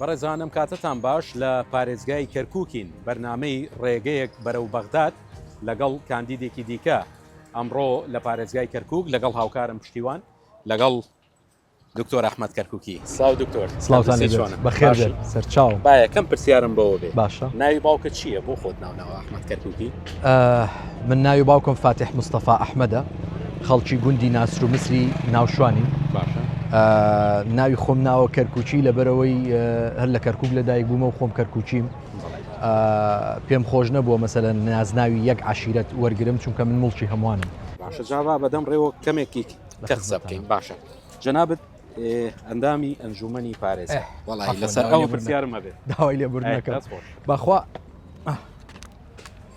بەڕێزانم کاتتان باش لە پارێزگای کەرکووکین بەرنامەی ڕێگەیەک بەرەو بەغداد لەگەڵ کاندیدێکی دیکە ئەمڕۆ لە پارێزگای کەرکووک لەگەڵ هاوکارم پشتیوان لەگەڵ دکتۆر ئەحمەد کەرکووکی. سلااو دکتۆر. سلااوتان بەخێر سەرچاو. با یەکەم پرسیارم بەوە بێ باشە. ناوی باوکە چییە بۆ خۆت ناوناوە ئەحمەد کەرکووکی؟ من ناوی باوکم فاتح مستەفا ئەحمەدە، خەڵکی گوندی ناسر و مسری ناوشوانی. باشە. ناوی خۆم ناوە کەرکووچی لەبەرەوەی هەر لە کەرکووک لەدایک بوومە و خۆم کەرکووچیم. پێم خۆش نەبووە مەسەلەن نازناوی یەک عشیرەت وەرگرم چونکە من مڵکی هەمووانم. باشە جاوا بەدەم ڕێوە کەمێکی کە قسە بکەین. باشە جەنابەت ئەندامی ئەنجومەنی پارێز وەڵاهی لەسەر ئەوە پرسیارم هەبێت داوای لێبوردنەکە بەخوا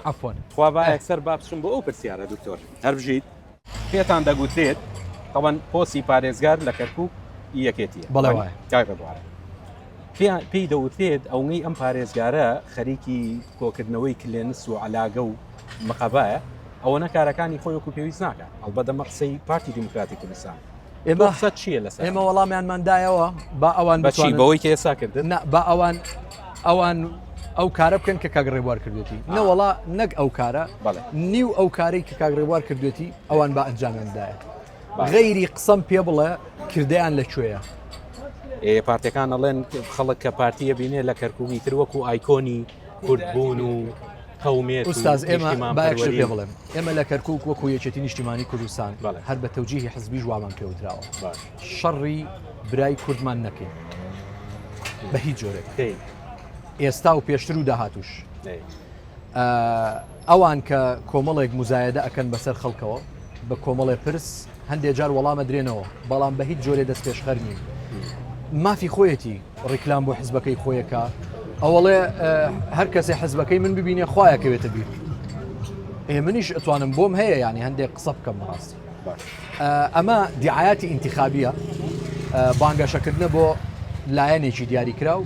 عەفوان خوا با یەکسەر با بچم بۆ ئەو پرسیارە دکتۆر هەر بژیت پێتان دەگوترێت طبعاً پۆستی پارێزگار لە کەرکووک یەکێتیە بەڵێ وایە کاکە بوارە پێی دەوترێت ئەوەی ئەم پارێزگارە خەریکی کۆکردنەوەی کلێنس و عەلاگە و مەقەبایە ئەوە نەکارەکانی خۆی وەکو پێویست ناکات ئەڵبەتە قسەی پارتی دیموکراتی کوردستان. ئێمە قسە چییە لەسەر ئێمە وەڵامیانماندایەوە با ئەوان بەچی بەوەی کە ئێستا کردن با ئەوان ئەو کارە بکەن کە کاگڕێبوار کردوێتی نەوەڵا نەک ئەو کارە نیو ئەو کارەی کە کاگڕێبوار کردوێتی ئەوان با ئەنجامیاندایە غەیری قسەم پێ بڵێ کردیان لەکوێیە. پارتیەکان ئەڵێن خەڵک کە پارتیە بینێ لە کەرکووکی تر وەکو ئایکۆنی کوردبوون و قەومێت ئوستاز ئێمە باەکش پێ بڵێم ئێمە لە کەرکووک وەکو یەکێتی نیشتیمانی کوردستان هەر بە تەوجیهی حزبی ژوامان پێوتراوە شەڕی برای کوردمان نەکەین بە هیچ جۆرێک ئێستا و پێشتر و داهاتوش ئەوان کە کۆمەڵێک مزایدە ئەکەن بەسەر خەڵکەوە بە کۆمەڵێ پرس هەندێک جار وەڵامە درێنەوە بەڵام بە هیچ جۆرێ دەست پێشخەر نین مافی خۆیەتی ڕیکلام بۆ حزبەکەی خۆیەکە ئەوڵێ هەر کەسێ حزبەکەی من ببینێ خۆیەکەوێتە بیر منیش ئەتوانم بۆم هەیە ینی هەندێک قسە بکەم ڕاستی ئەمە دیعایەتی ئینتیخابیە بانگەشەکردنە بۆ لایەنێکی دیاریکرا و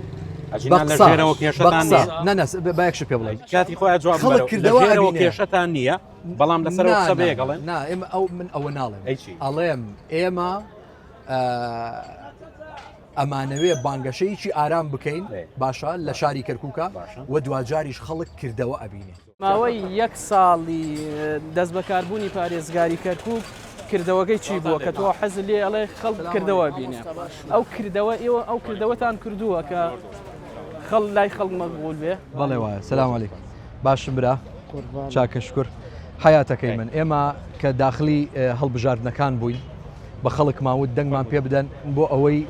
باەکش پێ بڵێ کاتی خۆیان جواب کردەوە کێشەتان نییە بەڵام لەسەر قسە بێگەڵێن نا ئێمە ئەو من ئەوە ناڵێم ئەڵێم ئێمە ئەمانەوێ بانگەشەیەکی ئارام بکەین باشە لە شاری کەرکووکە و دوجاریش خەڵک کردەوە ئەبینێ. ماوەی یەک ساڵی دەست بەکاربوونی پارێزگاری کەرکووک کردەوەکەی چی بووە کە تۆ حەز لێ ئەڵێ خەڵک کردەوە بینێ ئەو کردەوە ئێوە ئەو کردەوەتان کردووە کە خەڵ لای خەڵک مەقبول بێ. بەڵێ وایە سەلام عەلیکم باشم برا چاکە شکر حیاتەکەی من ئێمە کە داخلی هەڵبژاردنەکان بووین بە خەڵک ماوت دەنگمان پێ بدەن بۆ ئەوەی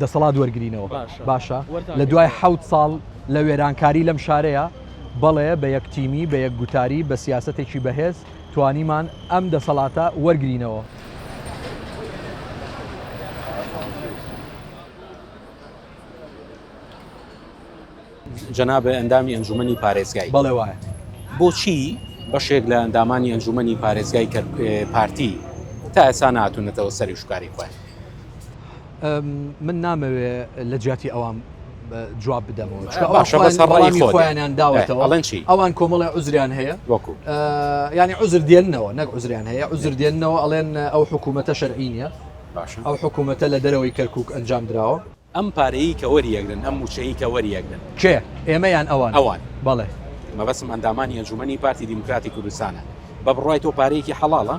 دەسەڵات وەرگرینەوە باشە لە دوای 7 ساڵ لە وێرانکاری لەم شارەیە بەڵێ بە یەک تیمی بە یەک گوتاری بە سیاسەتێکی بەهێز توانیمان ئەم دەسەڵاتە وەرگرینەوە. جەنابە ئەندامی ئەنجومەنی پارێزگای بەڵێ وایە بۆچی بەشێک لە ئەندامانی ئەنجومەنی پارێزگای پارتی تا ئێستا ناتونێتەوە سەری شکاری خوێن؟ من نامەوێ لە جیاتی ئەوان جواب بدەمەوە خۆیانیان داوەتەوە ئەوان کۆمەڵی عوزریان هەیە وەکو ینی عوزر دێننەوە نەک عوزریان هەیە عوزر دێننەوە ئەڵێن ئەو حکوومەتە شەرعی نیە ئەو حکوومەتە لە دەرەوەی کەرکووک ئەنجام درراوە ئەم پارەیە کە وەریەگرن ئەم موچەیە کە وەریەگرن کێ ئێمەیان ئەوان بەڵێ مەبەسم ئەندامانی ئەنجومەنی پارتی دیموکراتی کوردستانە بە بڕای تۆ پارەیەکی حەڵاڵە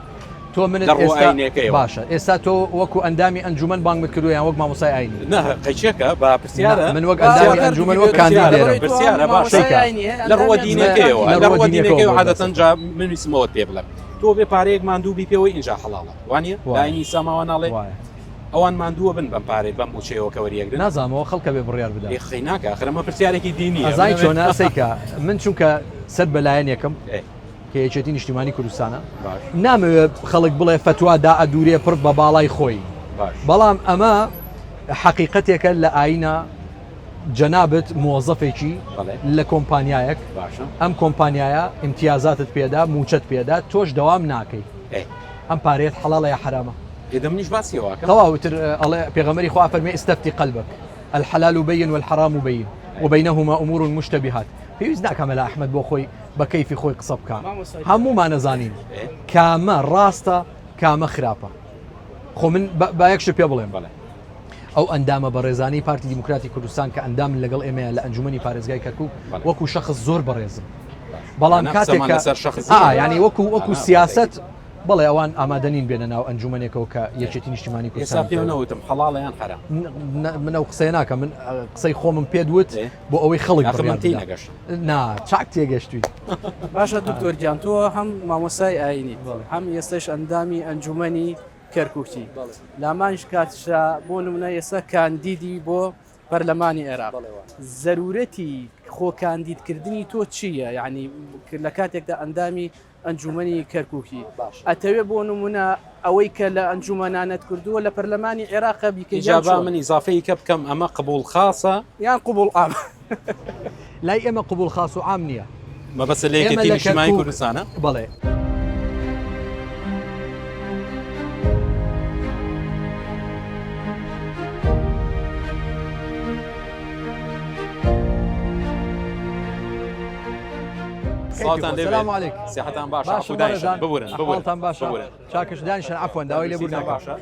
تۆ من باشە ئێستا تۆ وەکو ئەندامی ئەنجومەن بانگت کردویان وەک مامۆسای ئاینی قەیچێکە بە پرسیارە من وەک ئەندامی ئەنجومەن وەک کاندیدێرە پرسیارە باشە لە ڕووە دینەکەیەوە لە ڕووە دینەکەی عادەتەن جا من ویسمەوە پێ بڵێم تۆ بێ پارەیەک ماندوو بی پێوەی ئینجا حەڵاڵە وانە لاینی ساماوە ناڵێ ئەوان ماندووە بن بەم پارەی بەم موچەیەوە کە وەریەگرن نازانەوە خەڵکە بێ بڕیار بدەن خەی ناکە ئەخرەمە پرسیارێکی دینی ئەزای چۆنە ئەسەیکە من چونکە سەر بەلایەن یەکەم کە یەکێتی نیشتیمانی کوردستانە نامەوێت خەڵک بڵێ فتوا دائەدورێ پڕ بە باڵای خۆی بەڵام ئەمە حەقیقەتێکە لە ئاینە جەنابەت مۆزەفێکی لە کۆمپانیایەک ئەم کۆمپانیایە ئیمتیازاتت پێدا موچەت پێدا تۆش دەوام ناکەی ئەم پارێت حەڵاڵە یا حرامە منیش باسیەوە تەواوتر ئەڵێ پێغەمبەری خوا فەرمێ استفتي قلبك الحلال بين والحرام بين وبينهما أمور مشتبهات پێویست ناکەمە لە ئەحمەد بۆ خۆی بە کەیفی خۆی قسە بکە هەموومان نەزانین کامە ڕاستە کامە خراپە خۆ من با یەکش پێ بڵێم بڵێ ئەو ئەندامە بەڕێزانەی پارتی دیموکراتی کوردستان کە ئەندام لەگەڵ ئێمەیە لە ئەنجومەنی پارێزگای کەرکووک وەکو شەخص زۆر بەڕێزم بەڵام کاتێک ینی وەکو سیاست بەڵێ ئەوان ئامادەنین بێنە ناو ئەنجومەنێکەوە کە یەکێتی نیشتیمانی کوردستان پێنەوتم حەڵاڵیان حرام من ئەو قسەی ناکەم من قسەی خۆمم پێ دوت بۆ ئەوەی خەڵک نەگەشت چاک تێگەشتووی باشە دکتۆر گیان تۆ هەم مامۆسای ئاینی هەم ئێستش ئەندامی ئەنجومەنی کەرکووکی لامانش کاتشا بۆ نمونە ئێستا کاندیدی بۆ پەرلەمانی عێراق زەرورەتی خۆکاندیدکردنی تۆ چییە یعنی لە کاتێکدا ئەندامی ئەنجومەنی کەرکووکی ئەتەوێ بۆ نمونە ئەوەی کە لە ئەنجومەنانەت کردووە لە پەرلەمانی عێراق بیکەجا من ئیزافەی کە بکەم ئەمە قبول خاصە یان قبول عام لای ئێمە قبول خاص و عام نییە مەبەستە لە یەکێتی نیشتیمانی کوردستانە بەڵێ سلام عليك صحتان باشا عفو دايشان ببورن حالتان باشا چاکش دانیشان عفوا داوای لێ بوورن باشا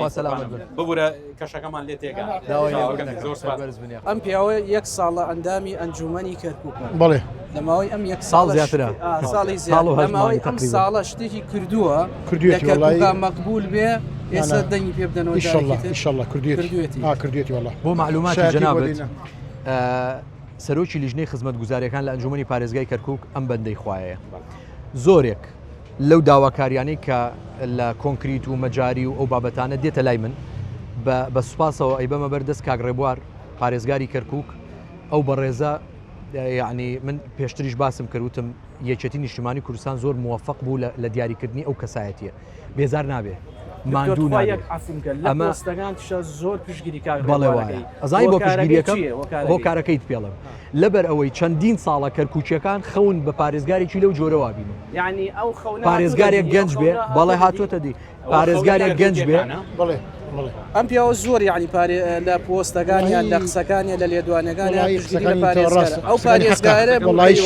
یا سلامت بن ببورە کەشەکەمان لێ تێگا داوای زۆر سپاس ئەم پیاوە یەک ساڵە ئەندامی ئەنجومەنی کەرکووک بەڵێ لەماوەی ئەم یەک ساڵ زیاترە ساڵی زیاتر لەماوەی ئەم ساڵە شتێکی کردووە لە کەرکووکا مەقبول بێ ئێستا دەنگی پێ بدەنەوە ئینشاءالله کردوێتی والله بۆ معلوماتی جەنابەت سەرۆکی لیژنەی خزمەتگوزاریەکان لە ئەنجومەنی پارێزگای کەرکووک ئەم بەندەی خوایە زۆرێک لەو داواکاریانەی کە لە کۆنکریت و مەجاری و ئەو بابەتانە دێتە لای من بە سوپاسەوە ئەی بەمە بەردەست کاگڕێبوار پارێزگاری کەرکووک ئەو بەڕێزە یعنی من پێشتریش باسم کردوتم یەکێتی نیشتیمانی کوردستان زۆر موفق بوو لە دیاریکردنی ئەو کەسایەتیە بێزار نابێ ماندوو نابێت ئەمە ستەکانشە زۆر پشگیری بەڵێ وایە ئەزای بۆ پشگیریەکەم بۆ کارەکەیت پێڵم لەبەر ئەوەی چەندین ساڵە کەرکووچیەکان خەون بە پارێزگارێکی لەو جۆرەوە بینن یعنی ئەو پارێزگارێک گەنج بێ بەڵێ هاتوۆتە دی پارێزگارێک گەنج بێ ئەم پیاوە زۆر یعنی لە پۆستەکانیان لە قسەکانیان لە لێدوانەکانیان ئەو پارێزگارە وڵی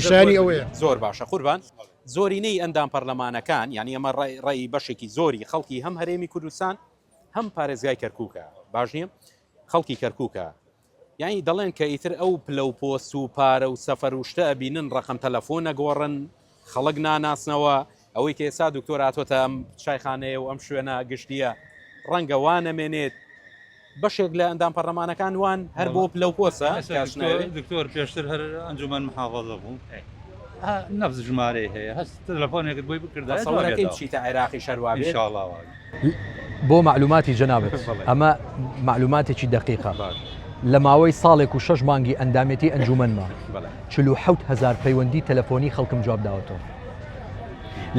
شانی ئەوەیە زۆر باشە قوربان زۆرینەی ئەندام پەرلەمانەکان یعنی ئەمە ڕێی بەشێکی زۆری خەڵکی هەم هەرێمی کوردستان هەم پارێزگای کەرکووکە باش نییە خەڵکی کەرکووکە یعنی دەڵێن کە ئیتر ئەو پلە و پۆست و پارە و سەفەر و شتە ئەبینن ڕقم تەلەفۆن نەگۆڕن خەڵک ناناسنەوە ئەوەی کە ئێستا دکتۆر هاتۆتە ئەم چایخانەیە و ئەم شوێنە گشتیە ڕەنگە وانەمێنێت بەشێک لە ئەندام پەرلەمانەکان وان هەر بۆ پلە و پۆستە دکتۆر پێشتر هەر ئەنجومەن محافەزە بوو نەفس ژمارەی هەیە هەست تەلەفۆنێکت بۆی بکردە سەوەرەکەی چیتە عێراقی شەروا بێت ئینشاءالله بۆ معلوماتی جەنابەت ئەمە معلوماتێکی دقیقە لە ماوەی ساڵێک و 6 مانگی ئەندامەتی ئەنجومەنمە 47,000 پەیوەندی تەلەفۆنی خەڵکم جواب داوەتەوە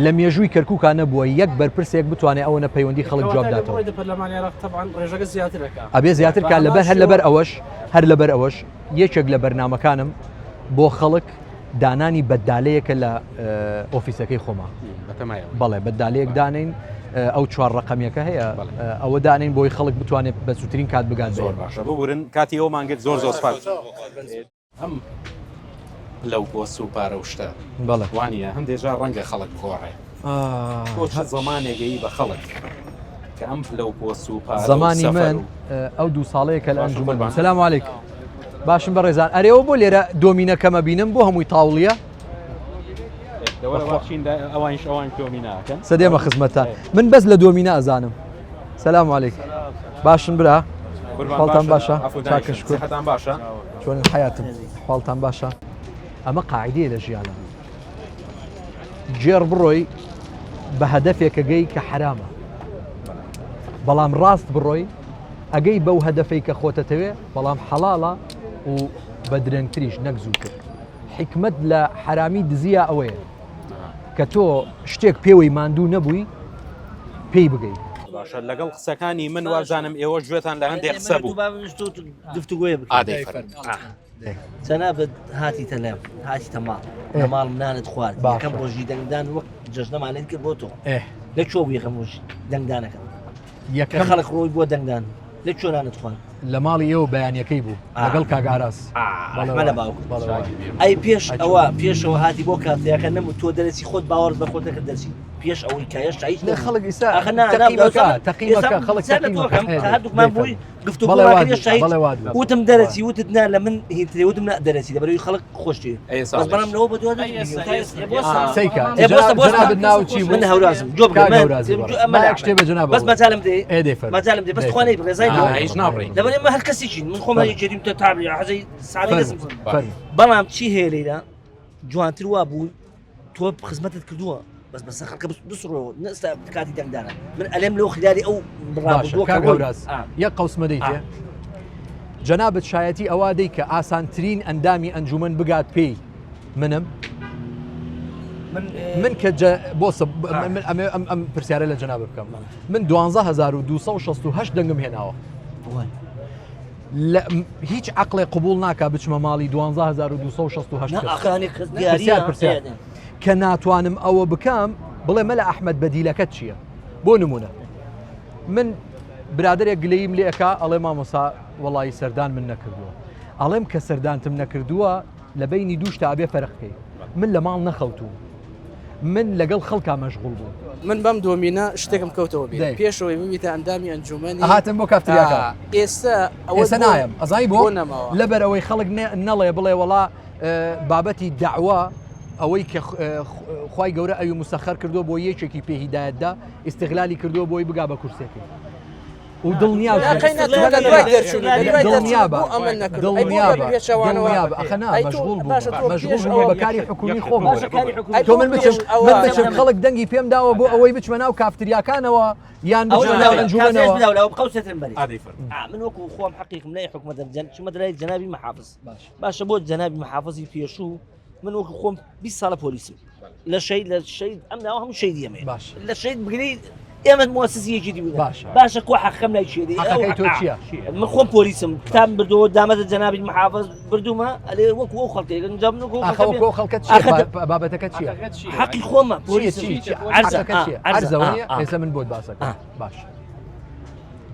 لە مێژووی کەرکووکان نەبووە یەک بەرپرسێک بتوانێت ئەوەنە پەیوەندی خەڵک جواب داتەوە ئەبێ زیاتر کات لەبەر هەر لەبەر ئەوەش یەکێک لە بەرنامەکانم بۆ خەڵک دانانی بەدالەیەکە لە ئۆفیسەکەی خۆما بەڵێ بەدالەیەک دانین ئەو 4 ڕقەمیەکە هەیە ئەوە دانین بۆی خەڵک بتوانێت بە سووترین کات بگات زۆر باشە ببورن کاتی ئەو مانگت زۆر سپاس هەم لەو پۆست و پارە و شتە بەڵێ وانە هەندێجا ڕەنگە خەڵک بخۆڕێ زمانێگەی بە خەڵک کە ئەم لەو پۆست و پارە زمانی من ئەو 2 ساڵەیە کە لە ئەنجومەن سەلام عەلیکم باشم بەڕێزان ئەرێەوە بۆ لێرە دۆمینەکەمە بینم بۆ هەمووی تاوڵیە سەدێمە خزمەتان من بەس لە دۆمینە ئەزانم سەلام عەلیکم باشن برا حاڵتان باشە چاکەش کوردتان باشە چۆن حیاتم حاڵتان باشە ئەمە قاعدەیە لە ژیانە جێڕ بڕۆی بە هەدەفێکە گەی کە حرامە بەڵام ڕاست بڕۆی ئەگەی بەو هەدەفەی کە خۆتەتەوێ بەڵام حەڵاڵە و بە درەنگتریش نەکزوو کرد حکمت لە حرامی دزیە ئەوەیە کە تۆ شتێک پێوەی ماندوو نەبووی پێی بگەیت باشە لەگەڵ قسەکانی من وازانم ئێوە گوێتان لە هەندێک قسە بوو گفتوگوێ چەنابەت هاتی تەلەم هاتی تەماڵ لە ماڵ منانت خوارد یەکەم ڕۆژی دەنگدان وەک جەژنەمانێت کرد بۆ تۆ لە چۆ بوو یەکەم ڕۆژی دەنگدانەکەم یەکەم خەڵک ڕۆی بۆ دەنگدان لە چۆ نانت خوارد لە ماڵی ئێوە بەیانیەکەی بوو لەگەڵ کاگاراس مەلە باوک ئەی پێش ئەوە پێشەوە هاتی بۆ کاتەکە نەمو تۆ دەرەسی خۆت باوەڕ بە خۆت دەکرد دەرسی پێش ئەوەی کایش هیچ خەڵک ئێستا تەقیمەکە خەڵک هەردووکمان بووی گفتو وتم دەرەسی وتت نا لە من هیترێ وتم دەرەسی دەبەرەوەی خەڵک خۆشتێ بەس بەڵام لەوە بە دووە من هەورازم جۆ بەس مەجالم دێ مەجالم دێ بەس خوانەی بڕێزای دەبەرێ مە هەر کەسێکی من خۆم جێریم تە تابلی حەزەی ساڵی دەسم بەڵام چی هەیە لێرە جوانتر وا بوو تۆ خزمەتت کردووە بس بس خلق بسرو نستا كاتي دندانا من الم لو خلالي او براس يا قوس مديته جناب شایەتی ئەوە دەی کە ئاسانترین ئەندامی ئەنجومەن بگات پێی منم من کە بۆ ئەم پرسیارە لە جەناب بکەم من 12268 دەنگم هێناوە هیچ عقلێ قبول ناکا بچمە ماڵی 12268 کە ناتوانم ئەوە بکەم بڵێ مەلا ئەحمەد بەدیلەکەت چییە بۆ نمونە من برادێک گلەیم لێکە ئەڵێ مامۆسا وەڵی سەردان من نەکردووە ئەڵێم کە سەردانتم نەکردووە لە بینی دووش تا ئەبێ فەرقکەی من لە ماڵ نەخەوتوم من لەگەڵ خەڵکا مەشغوڵ بوو من بەم دۆمینە شتێکم کەوتەوە بێ پێشەوەی ببیتە ئەندامی ئەنجومەنی هاتم بۆ کافتریاکە ئێستا نایم ئەزای بۆ لەبەر ئەوەی خەڵک نەڵێ بڵێ وەڵا بابەتی داوا ئەوەی کە خوای گەورە ئەوی مسەخەر کردو بۆ یەکێکی پێهیدایەتدا ئیستیغلالی کردووە بۆی بگا بە کورسێکی و دڵنیا مەشغوڵ بەکاری حکومی خۆم تۆ من بچم خەڵک دەنگی پێم داوە بۆ ئەوەی بچمە ناو کافتریاکانەوە یان من وەکو خۆم حەقیقم لای حکومەت چمە دەلای جەنابی مەحافظ باشە بۆ جەنابی مەحافظی پێشوو من وەکو خۆم 20 ساڵە پۆلیسم لە شەید ئەم ناوە هەموو شەیدی ئەمێ لە شەید بگری ئێمە مؤسسەیەکی دی باشە کۆ حەقەکەم لای شێدی من خۆم پۆلیسم کتابم بردەوە دامەتە جەنابی مەحافظ بردوومە ئەلێ وەکو ئەو خەڵکێک ئەنجام خەڵکەت بابەتەکە چییە حەقی خۆمە عەرزەوە ئێستا من بۆت باسەکە باش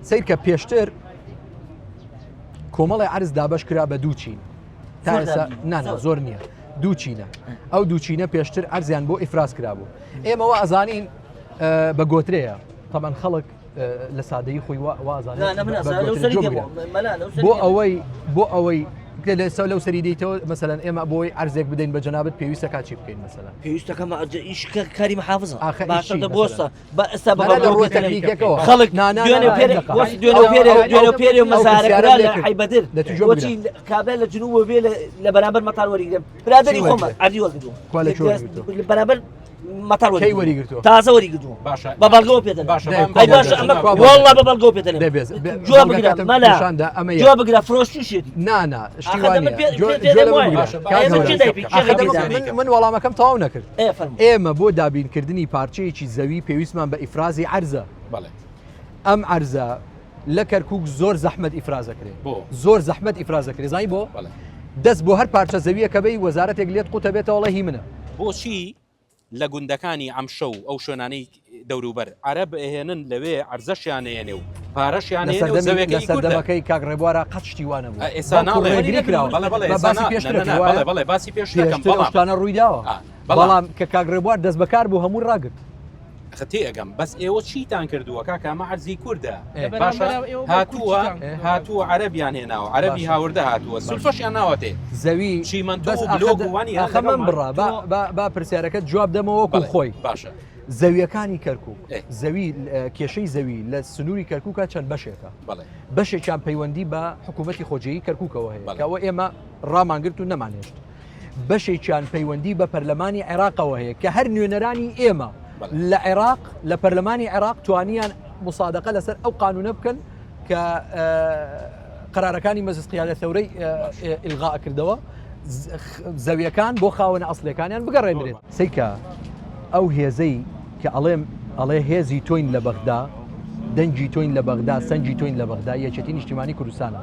سیر کە پێشتر کۆمەڵی عەرز دابەش کرا بە دوو چین تا ئێستا نانە زۆر نییە دوو چینە ئەو دوو چینە پێشتر عەرزیان بۆ ئیفراز کرابوو ئێمەوە ئەزانین بە گۆترەیە تەمان خەڵک لە سادەیی خۆی وازانێت بۆ ئەوەی لەو سەری دەیتەوە مەسەلەن ئێمە بۆی عەرزێک بدەین بە جەنابەت پێویستە کاچی بکەین مەسەلەن پێویستەکەم ئیش کاری مەحافظە بۆستە خەڵک دوێنێ پێرێ و مەزارەکرا لە حیبەدر بۆچی کابرا لە جنوب بێ لە بەرامبەر مەتار وەریگرم برادەری خۆمە عەردی وەرگرتووە بەرامبەر مەتار وەریگرتووە تازە وەریگرتووە بە بەڵگەوە پێدەن وەڵڵا بە بەڵگەوە پێدەن جواب بگرە مەلا جواب بگرە فرۆشتی شێتی نانا من وەڵامەکەم تەواو نەکرد ئێمە بۆ دابینکردنی پارچەیەکی زەوی پێویستمان بە ئیفرازی عەرزە ئەم عەرزە لە کەرکووک زۆر زەحمەت ئیفرازەکرێ زۆر زەحمەت ئیفرازەکرێ زای بۆ دەست بۆ هەر پارچە زەویەکە بەی وەزارەتێک لێت قوتە بێتە وڵی هی منە بۆچی لە گوندەکانی ئەمشە و ئەو شوێنانەی دەوروبەر عەرەب ئەهێنن لەوێ عەرزەشیانەیەنێ و پارەشیان لە سەردەمەکەی کاگڕێبوارە قەت شتیوانە بوو ئێستا ناڵێ باسی پێشتانە ڕوویداوە بەڵام کە کاگڕێبوار دەست بەکار بوو هەموو ڕاگرت خەتێ ئەگەم بەس ئێوە چیتان کردووە کاکەمە عەرزی کووردە هاتووە عەرەبیان هێناوە عەرەبی هاوردە هاتووە سولفەشیان ناوەتێ زەوی چیمەندوانی بڕا با پرسیارەکەت جواب دەمەوەکو خۆی باشە زەویەکانی کەرکووک زەوی کێشەی زەوی لە سنووری کەرکووکە چەند بەشێکە بەشێکیان پەیوەندی بە حکوومەتی خۆجێیی کەرکووکەوە هەیە کەەوە ئێمە ڕامانگرت و نەمانێشت بەشێکیان پەیوەندی بە پەرلەمانی عێراقەوە هەیە کە هەر نوێنەرانی ئێمە لە عێراق لە پەرلەمانی عێراق توانیان مصادقە لەسەر ئەو قانونە بکەن کە قرارەکانی مەجلس قیادە ثەورەی ئیلغا کردەوە زەویەکان بۆ خاوەنە ئەسڵیەکانیان بگەڕێنرێت سەیکە ئەو هێزەی کە ئەڵێ هێزی تۆین لە بەغدا دەنجی تۆین لە بەغدا سەنجی تۆین لە بەغدا یەکێتی نیشتیمانی کوردستانە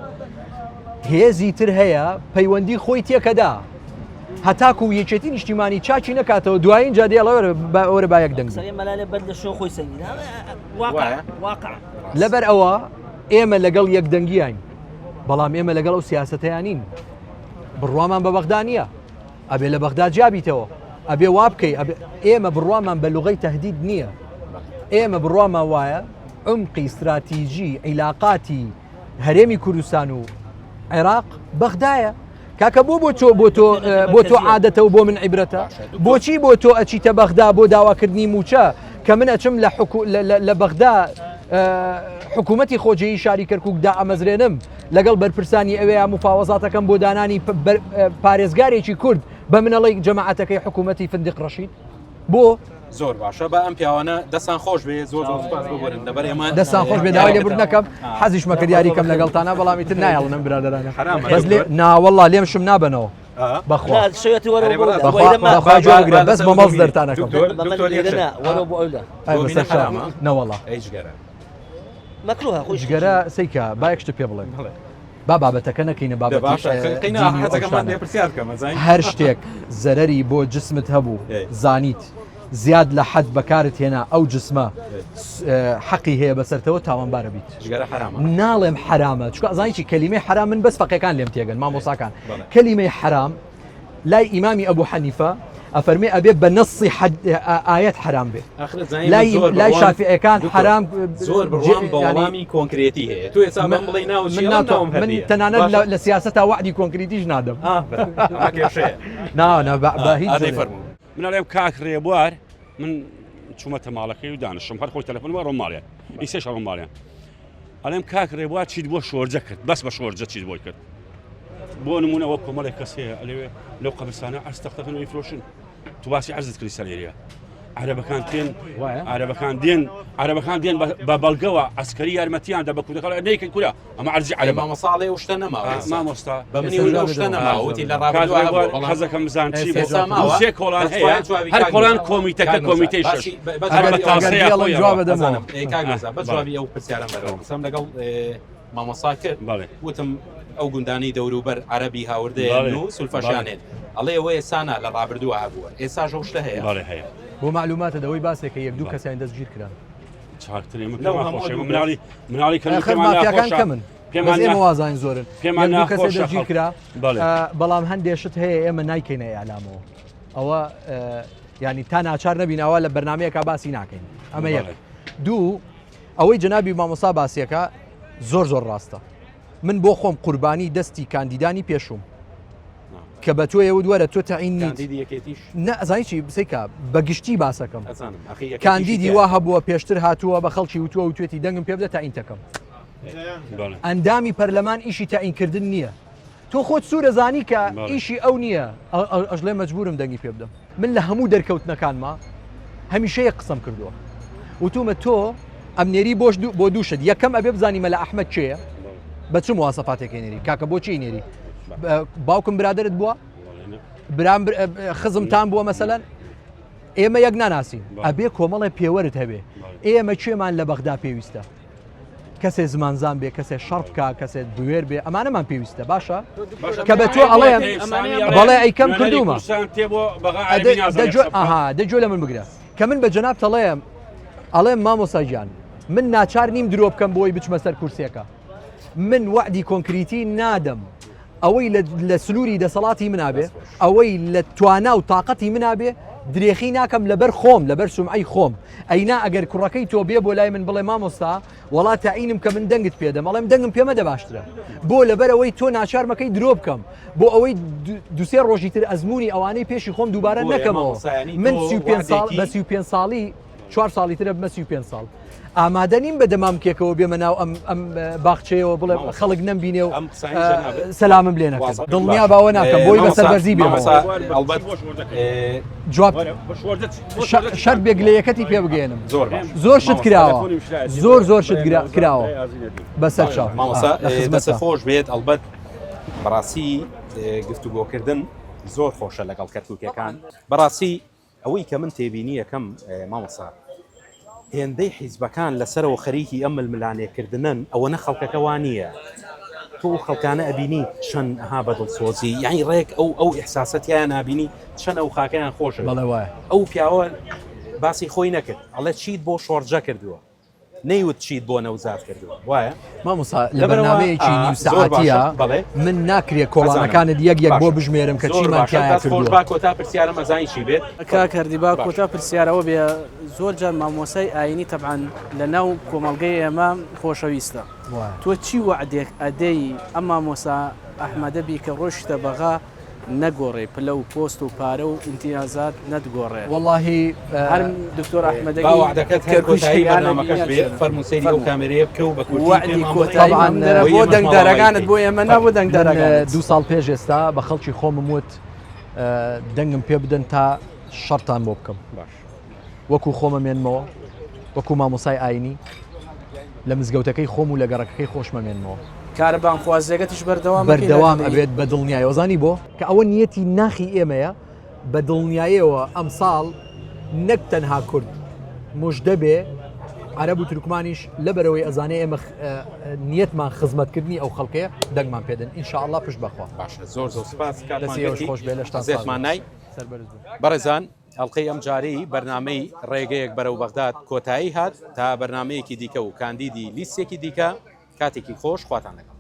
هێزی تر هەیە پەیوەندی خۆی تێکەدا هەتاکو و یەکێتی نیشتیمانی چاچی نکاتەوە دوایین جادێ ئەوەرە بایەک دەنگ لەبەر ئەوە ئێمە لەگەڵ یەک دەنگیان بەڵام ئێمە لەگەڵ ئەو سیاسەتەیانین بڕوامان بە بەغدا نییە ئەبێ لە بەغدا جیابیتەوە ئەبێ وا بکەی ئێمە بڕوامان بە لوغەی تەهدید نییە ئێمە بڕوامان وایە عمقی استراتیژی عیلاقاتی هەرێمی کوردستان و عێراق بەغدایە کاکە بۆ تۆ عادەتە و بۆ من عیبرەتە بۆچی بۆ تۆ ئەچیتە بەغدا بۆ داواکردنی موچە کە من ئەچم لە بەغدا حکوومەتی خۆجێی شاری کەرکووکدا ئەمەزرێنم لەگەڵ بەرپرسانی ئەوەیە مفاوەزاتەکەم بۆ دانانی پارێزگارێکی کورد بە منەڵی جەماعەتەکەی حکوومەتی فندق ڕەشید بۆ زۆر باشە بە ئەم پیاوانە دەستان خۆش بێ زۆر سوپاس ببرن لەبەر ئێمە دەستان خۆش بێ داوای لێبور نەکەم حەزیش مەکرد یاریکەم لەگەڵتانە بەڵامی تر نایڵنم برادرانە بەس لێ ناوەڵا لێم شم نابنەوە بەخوا جوگرە بەس بە مەڵ دەرتانەکەم نەوەڵا مەکروه خۆش جگەرە سەیکە با یەکشتە پێ بڵێن با بابەتەکە نەکەینە هەر شتێک زەرەری بۆ جسمت هەبوو زانیت زیاد لە حەد بەکارت هێنا ئەو جسمە حەقی هەیە بەسەرتەوە تاوانبارە بیت ناڵێم حرامە چکە ئەزانیی کەلیمەی حرام من بەس فەقێکان لێم تێگەن مامۆساکان کەلیمەی حرام لای ئیمامی ئەبوو حەنیفە ئەفەرمێ ئەبێ بە نەسی ئاەت حرام بێ لای شافعیەکان حرام زۆر بڕوام بەوەڵامی کۆنکرێتی هەیە تو ێستا بەم بڵێ ناو من تەنانەت لە سیاسەتا وعدی کۆنکریتیش نادەم من ئەڵێم کاک ڕێبوار من چوومەتە ماڵەکەی و دانیشتم هەر خۆی تەلەفۆن وە ڕۆماڵیان ئیسێش ڕۆماڵیان ئەڵێم کاک ڕێبوار چیت بۆ شۆرجە کرد بەس بە شۆرجە چیت بۆی کرد بۆ نمونەوە کۆمەڵێک کەس هەیە ئەلێوێ لەو قەبرستانە ئەرز تەختەکەن و ئیفرۆشن تو باسی عەرزت کردی سەرێریە عەرەبەکان دێن بە بەڵگەوە عەسکەری یارمەتیان دە بە کوردەکە نەیکەن کورە ئەمە عەرزی عەرەبە مامەساڵێ و شتە نەماوە مامۆستا بە منی و شتە نەماوەتی لە ڕابردووە حەزەکەم بزان چی سێ کۆڵان هەیە هەر کۆڵان کۆمیتەکە کۆمیتەی شەش جواب بدەمەوە بە جوابی ئەو پرسیارم بەرەوە قسەم لەگەڵ مامۆسا کرد وتم ئەو گوندانی دەوروبەر عەرەبی هاوردەیە و سولفەشانێت ئەڵێ ئەوەیە سانە لە ڕابردووە هەبووە ئێستا ژەو شتە هەیە هەیە بۆ معلوماتە دەوەی باسێکە یەک دوو کەسیان دەستگیر کران مناڵی مافیاکان کەمن پێمان وازان زۆرن پێمان کەسێ دەستگیر کرا بەڵام هەندێشت هەیە ئێمە نایکەینە ئەعلامەوە ئەوە ینی تا ناچار نەبینەوە لە بەرنمەیەکە باسی ناکەین ئەمە یەک دوو ئەوەی جەنابی مامۆسا باسیەکە زۆر ڕاستە من بۆ خۆم قوربانی دەستی کاندیدانی پێشوم کە بە تۆ ئێوە دووەرە تۆ تەعین نەزانی چی بسەیکە بەگشتی باسەکەم کاندیدی وا هەبووە پێشتر هاتووە بە خەڵکی وتووە و توێتی دەنگم پێ بدە تاینتەکەم ئەندامی پەرلەمان ئیشی تاینکردن نییە تۆ خۆت سوورەزانی کە ئیشی ئەو نییە ئەژڵێ مەجبورم دەنگی پێ بدەم من لە هەموو دەرکەوتنەکانما هەمیشەیە قسەم کردووە وتومە تۆ ئەمنێری بۆ دووشت یەکەم ئەبێ بزانیمە لە ئەحمەد چێە بە چ مواسەفاتێکی نێری کاکە بۆچی نێری باوکم برادرت بووە خزمتان بووە مەسەلەن ئێمە یەک ناناسین ئەبێ کۆمەڵی پێوەرت هەبێ ئێمە کوێمان لە بەغدا پێویستە کەسێ زمانزان بێ کەسێ شەڕ بکە کەسێت بوێر بێ ئەمانەمان پێویستە باشە کە بە تۆ ئەڵێم بەڵێ ئەیکەم کردومە دەجۆ لە من بگرە کە من بە جەناب تەڵێم ئەڵێم مامۆساجیان من ناچار نیم درۆ بکەم بۆی بچمە سەر کورسێکە من وعدی کۆنکریتی نادەم ئەوەی لە سنووری دەسەڵاتی منابێ ئەوەی لە توانا و تااقەتی منابێ درێخی ناکەم لەبەر خۆم لەبەر سومعی خۆم ئەینا ئەگەر کوڕەکەی تۆ بێ بۆ لای من بڵێ مامۆستا وڵات تعینم کە من دەنگت پێدەم ئەڵێم دەنگم پێمەدە باشترە بۆ لەبەرەوەی تۆ ناچارمەکەی درۆ بکەم بۆ ئەوەی دوسێ ڕۆژی تر ئەزمموی ئەوانەی پێشی خۆم دووبارە نەکەمەوە من 35 ساڵی 4 ساڵی ترە بمە 35 ساڵ ئامادە نیم بە دەمام کێکەوە بێمە ناو ئەم باخچەیەوە بڵێ خەڵک نەمبینێ و سەلامم لێ نەکەم دڵنیا باوە ناکەم بۆی بەسەر بەرزی بێ جواب شەرت بێگلەیەکەتی پێ بگەێنم زۆر شت کراوە زۆر شت کراوە بەسەر چاو دەستە خۆش بێت ئەلبەت بەڕاستی گفتوگۆکردن زۆر خۆشە لەگەڵ کەرکووکەکان بەڕاستی ئەوەی کە من تێبینی یەکەم مامۆسا هێندەی حیزبەکان لەسەرەوە خەریکی ئەم ململانێکردنن ئەوە نە خەڵکەکەوان نییە تۆ خەڵکانە ئەبینی چەند ئەها بەدڵسۆزی یانی ڕێک ئەو ئیحساسەتیان نابینی چەند ئەو خاکەیان خۆشە بەڵێ وایە ئەو پیاوە باسی خۆی نەکرد ئەڵێ چیت بۆ شۆرجە کردووە نەیوت چیت بۆ نەوزاد کردو وایە مامۆستا لە بەرنامەیەکی نیوسعاتیە من ناکرێت کۆڵانەکانت یەک بۆ بژمێرم کە چیمان خۆش با کۆتا پرسیارە مەزانی چی بێت کاکردی با کۆتا پرسیارەوە بێ زۆر جار مامۆسای ئاینی تەبعاً لە ناو کۆمەڵگەی ئێمە خۆشەویستە تۆ چی وعدێک ئەدەی ئەم مامۆسا ئەحمەدە بی کە ڕۆشتە بەغا نەگۆڕێ پلە و پۆست و پارە و ئینتیازات نەتگۆڕێ واللهی هەر دکتۆر ئەحمەدەگی باوەعدەکەت هەر کۆتایی بەرنامەکەش بێت فەرموسەری ئەو کامێرەیە بکە و بە وعدی کۆتایی بۆ دەنگدارەکانت بۆ ئێمە نەبوو دەنگدارەکان 2 ساڵ پێش ئێستا بە خەڵکی خۆمم وت دەنگم پێ بدەن تا شەڕتان بۆ بکەم وەکو خۆمە مێنمەوە وەکو مامۆسای ئاینی لە مزگەوتەکەی خۆم و لە گەڕەکەی خۆشمە مێنمەوە کارەبان خوازیەکەتیش بەردەوام ئەبێت بە دڵنیایە وەزانی بۆ کە ئەوە نیەتی ناخی ئێمەیە بە دڵنیاییەوە ئەم ساڵ نەک تەنها کورد مژدە بێ عەرەب و تورکمانیش لەبەرەوەی ئەزانێ ئێمە نیەتمان خزمەتکردنی ئەو خەڵکەیە دەنگمان پێدەن ئینشاءالله پشت بەخوا باشە زۆر سوپاس خۆش بێ لە زێتمان نای بەڕێزان ئەڵلقەی ئەم جارەی بەرنامەی ڕێگەیەک بەرەو بەغداد کۆتایی هات تا بەرنمەیەکی دیکە و کاندیدی لیستێکی دیکە کاتێکی خۆش خواتان لەگەڵ